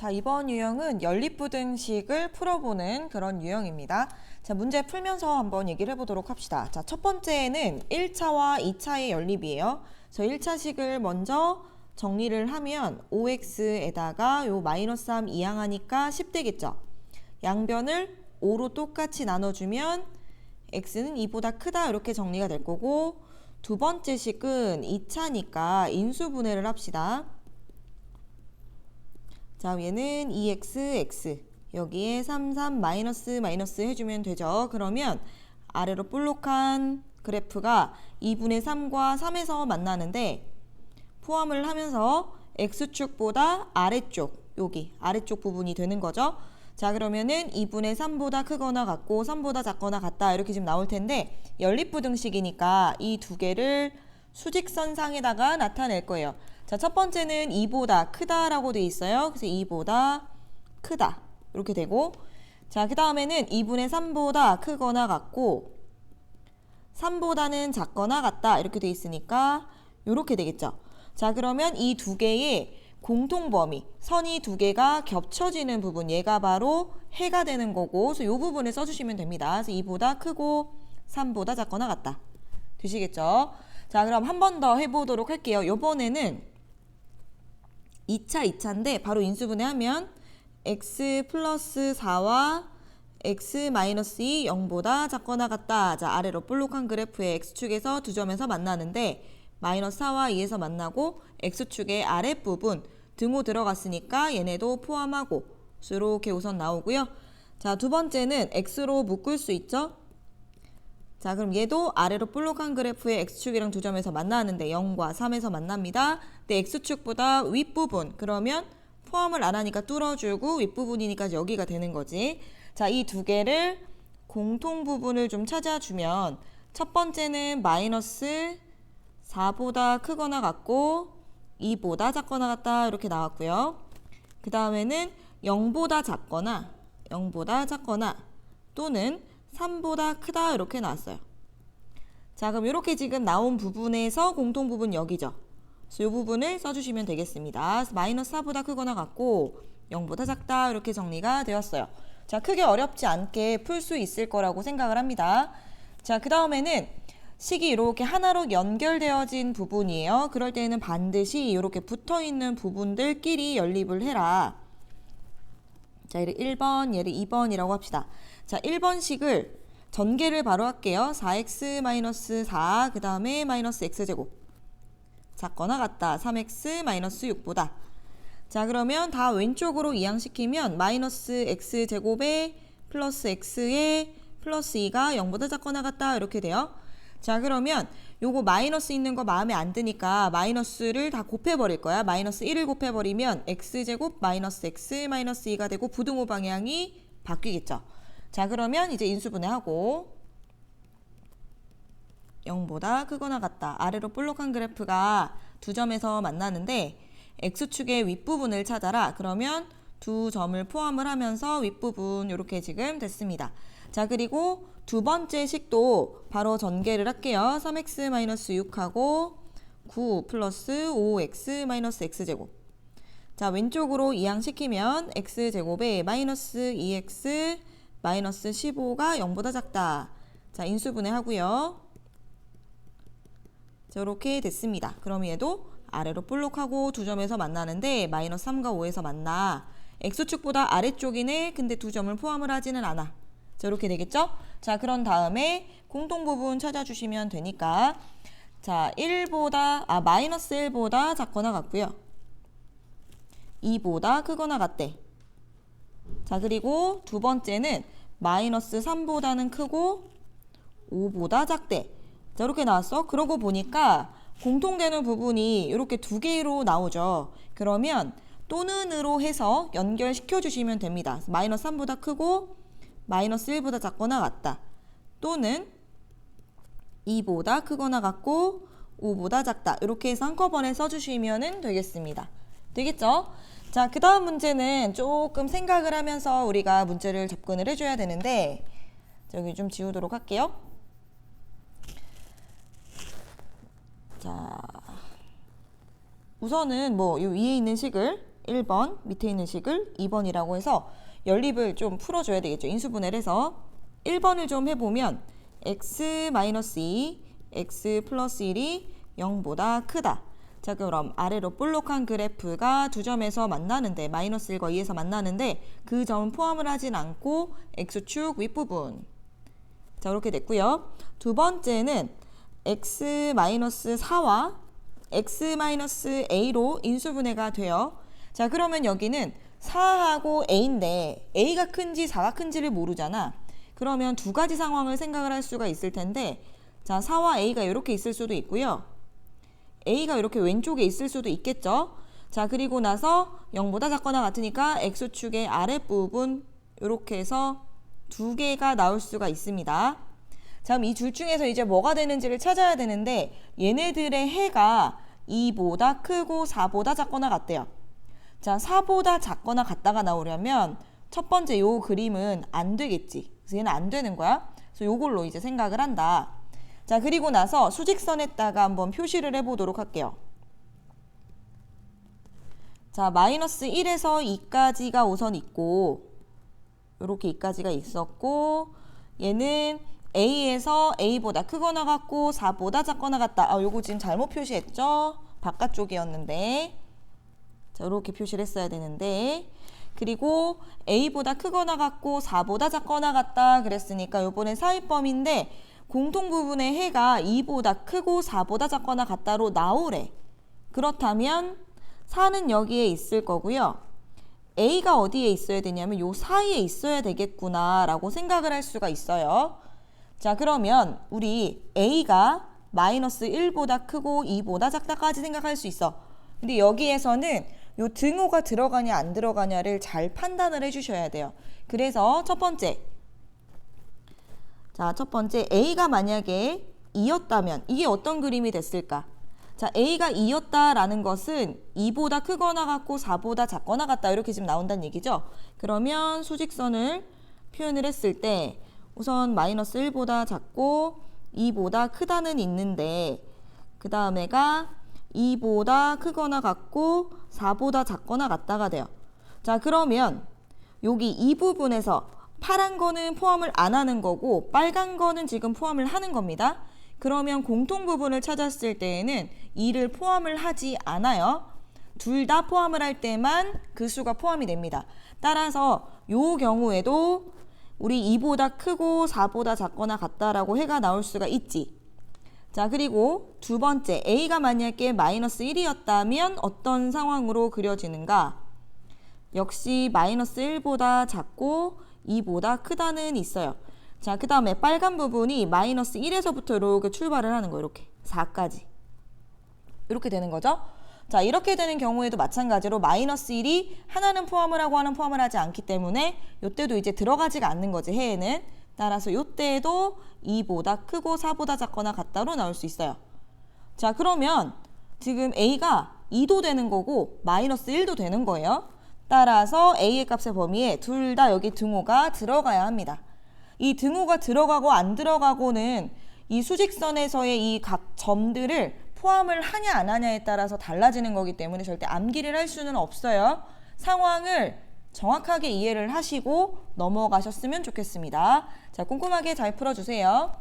자, 이번 유형은 연립부등식을 풀어보는 그런 유형입니다. 자, 문제 풀면서 한번 얘기를 해보도록 합시다. 자, 첫 번째는 1차와 2차의 연립이에요. 그래서 1차식을 먼저 정리를 하면 5x에다가 요 마이너스 3 이항하니까 10 되겠죠. 양변을 5로 똑같이 나눠주면 x는 2보다 크다 이렇게 정리가 될 거고, 두 번째 식은 2차니까 인수분해를 합시다. 자, 얘는 2x, x 여기에 3, 3 마이너스 해주면 되죠. 그러면 아래로 볼록한 그래프가 2분의 3과 3에서 만나는데 포함을 하면서 x축보다 아래쪽, 여기 아래쪽 부분이 되는 거죠. 자, 그러면은 2분의 3보다 크거나 같고 3보다 작거나 같다 이렇게 지금 나올 텐데, 연립부등식이니까 이 두 개를 수직선상에다가 나타낼 거예요. 자, 첫 번째는 2보다 크다라고 돼 있어요. 그래서 2보다 크다 이렇게 되고, 자, 그 다음에는 2분의 3보다 크거나 같고 3보다는 작거나 같다 이렇게 돼 있으니까 이렇게 되겠죠. 자, 그러면 이 두 개의 공통범위, 선이 두 개가 겹쳐지는 부분, 얘가 바로 해가 되는 거고, 그래서 이 부분을 써주시면 됩니다. 그래서 2보다 크고 3보다 작거나 같다. 되시겠죠? 자, 그럼 한 번 더 해보도록 할게요. 이번에는 2차인데 바로 인수분해하면 x 플러스 4와 x 마이너스 2 0보다 작거나 같다. 자, 아래로 볼록한 그래프의 x축에서 두 점에서 만나는데 마이너스 4와 2에서 만나고, x축의 아랫부분 등호 들어갔으니까 얘네도 포함하고 이렇게 우선 나오고요. 자, 두 번째는 x로 묶을 수 있죠. 자, 그럼 얘도 아래로 볼록한 그래프의 x축이랑 두 점에서 만나는데 0과 3에서 만납니다. 근데 x축보다 윗부분, 그러면 포함을 안 하니까 뚫어주고 윗부분이니까 여기가 되는 거지. 자, 이 두 개를 공통 부분을 좀 찾아주면 첫 번째는 마이너스 4보다 크거나 같고 2보다 작거나 같다 이렇게 나왔고요. 그 다음에는 0보다 작거나 또는 3보다 크다 이렇게 나왔어요. 자, 그럼 이렇게 지금 나온 부분에서 공통 부분 여기죠. 그래서 이 부분을 써주시면 되겠습니다. 그래서 마이너스 4보다 크거나 같고 0보다 작다 이렇게 정리가 되었어요. 자, 크게 어렵지 않게 풀 수 있을 거라고 생각을 합니다. 자, 그 다음에는 식이 이렇게 하나로 연결되어진 부분이에요. 그럴 때는 반드시 이렇게 붙어있는 부분들끼리 연립을 해라. 자, 얘를 1번, 얘를 2번이라고 합시다. 자, 1번식을 전개를 바로 할게요. 4x-4, 그 다음에 마이너스 x제곱. 작거나 같다. 3x-6보다. 자, 그러면 다 왼쪽으로 이항시키면 마이너스 x제곱에 플러스 x에 플러스 2가 0보다 작거나 같다 이렇게 돼요. 자, 그러면 요거 마이너스 있는 거 마음에 안 드니까 마이너스를 다 곱해버릴 거야. 마이너스 1을 곱해버리면 x제곱 마이너스 x 마이너스 2가 되고 부등호 방향이 바뀌겠죠. 자, 그러면 이제 인수분해하고 0보다 크거나 같다. 아래로 볼록한 그래프가 두 점에서 만나는데 x축의 윗부분을 찾아라. 그러면 두 점을 포함을 하면서 윗부분 이렇게 지금 됐습니다. 자, 그리고 두 번째 식도 바로 전개를 할게요. 3x-6하고 9 플러스 5x-x제곱. 자, 왼쪽으로 이항시키면 x제곱에 마이너스 2x 마이너스 15가 0보다 작다. 자, 인수분해 하고요. 자, 이렇게 됐습니다. 그럼 얘도 아래로 볼록하고 두 점에서 만나는데 마이너스 3과 5에서 만나. x축보다 아래쪽이네. 근데 두 점을 포함을 하지는 않아. 자, 이렇게 되겠죠? 자, 그런 다음에 공통 부분 찾아주시면 되니까, 자, 마이너스 1보다 작거나 같고요. 2보다 크거나 같대. 자, 그리고 두 번째는 마이너스 3보다는 크고 5보다 작대. 자, 이렇게 나왔어. 그러고 보니까 공통되는 부분이 이렇게 두 개로 나오죠. 그러면 또는으로 해서 연결시켜 주시면 됩니다. 마이너스 3보다 크고 마이너스 1보다 작거나 같다. 또는 2보다 크거나 같고 5보다 작다. 이렇게 해서 한꺼번에 써주시면 되겠습니다. 되겠죠? 자, 그 다음 문제는 조금 생각을 하면서 우리가 문제를 접근을 해줘야 되는데, 여기 좀 지우도록 할게요. 자, 우선은 뭐 이 위에 있는 식을 1번, 밑에 있는 식을 2번이라고 해서 연립을 좀 풀어줘야 되겠죠. 인수분해를 해서 1번을 좀 해보면 x-2, x 플러스 1이 0보다 크다. 자, 그럼 아래로 볼록한 그래프가 두 점에서 만나는데 마이너스 1과 2에서 만나는데 그 점은 포함을 하진 않고 x축 윗부분. 자, 이렇게 됐고요. 두 번째는 x-4와 x-a로 인수분해가 돼요. 자, 그러면 여기는 4하고 a인데 a가 큰지 4가 큰지를 모르잖아. 그러면 두 가지 상황을 생각을 할 수가 있을 텐데 자, 4와 a가 이렇게 있을 수도 있고요. a가 이렇게 왼쪽에 있을 수도 있겠죠. 자, 그리고 나서 0보다 작거나 같으니까 x축의 아랫부분 이렇게 해서 두 개가 나올 수가 있습니다. 자, 그럼 이 둘 중에서 이제 뭐가 되는지를 찾아야 되는데 얘네들의 해가 2보다 크고 4보다 작거나 같대요. 자, 4보다 작거나 같다가 나오려면 첫 번째 요 그림은 안 되겠지. 그래서 얘는 안 되는 거야. 그래서 요걸로 이제 생각을 한다. 자, 그리고 나서 수직선에다가 한번 표시를 해보도록 할게요. 자, 마이너스 1에서 2까지가 우선 있고 이렇게 2까지가 있었고 얘는 a에서 a보다 크거나 같고 4보다 작거나 같다. 아, 요거 지금 잘못 표시했죠? 바깥쪽이었는데 자, 이렇게 표시를 했어야 되는데 그리고 a보다 크거나 같고 4보다 작거나 같다 그랬으니까 요번엔 사이범인데 공통부분의 해가 2보다 크고 4보다 작거나 같다로 나오래. 그렇다면 4는 여기에 있을 거고요. a가 어디에 있어야 되냐면 요 사이에 있어야 되겠구나 라고 생각을 할 수가 있어요. 자, 그러면 우리 a가 마이너스 1보다 크고 2보다 작다까지 생각할 수 있어. 근데 여기에서는 요 등호가 들어가냐 안 들어가냐를 잘 판단을 해주셔야 돼요. 그래서 첫 번째 a가 만약에 2였다면 이게 어떤 그림이 됐을까? 자, a가 2였다라는 것은 2보다 크거나 같고 4보다 작거나 같다 이렇게 지금 나온다는 얘기죠. 그러면 수직선을 표현을 했을 때 우선 마이너스 1보다 작고 2보다 크다는 있는데 그 다음에가 2보다 크거나 같고 4보다 작거나 같다가 돼요. 자, 그러면 여기 이 부분에서 파란 거는 포함을 안 하는 거고 빨간 거는 지금 포함을 하는 겁니다. 그러면 공통 부분을 찾았을 때에는 2를 포함을 하지 않아요. 둘 다 포함을 할 때만 그 수가 포함이 됩니다. 따라서 이 경우에도 우리 2보다 크고 4보다 작거나 같다라고 해가 나올 수가 있지. 자, 그리고 두 번째 a가 만약에 마이너스 1이었다면 어떤 상황으로 그려지는가? 역시 마이너스 1보다 작고 2보다 크다는 있어요. 자, 그 다음에 빨간 부분이 마이너스 1에서부터 이렇게 출발을 하는 거예요. 이렇게 4까지. 이렇게 되는 거죠. 자, 이렇게 되는 경우에도 마찬가지로 마이너스 1이 하나는 포함을 하고 하나는 포함을 하지 않기 때문에 이때도 이제 들어가지가 않는 거지, 해에는. 따라서 이때도 2보다 크고 4보다 작거나 같다로 나올 수 있어요. 자, 그러면 지금 a가 2도 되는 거고 마이너스 1도 되는 거예요. 따라서 a의 값의 범위에 둘 다 여기 등호가 들어가야 합니다. 이 등호가 들어가고 안 들어가고는 이 수직선에서의 이 각 점들을 포함을 하냐 안 하냐에 따라서 달라지는 거기 때문에 절대 암기를 할 수는 없어요. 상황을 정확하게 이해를 하시고 넘어가셨으면 좋겠습니다. 자, 꼼꼼하게 잘 풀어주세요.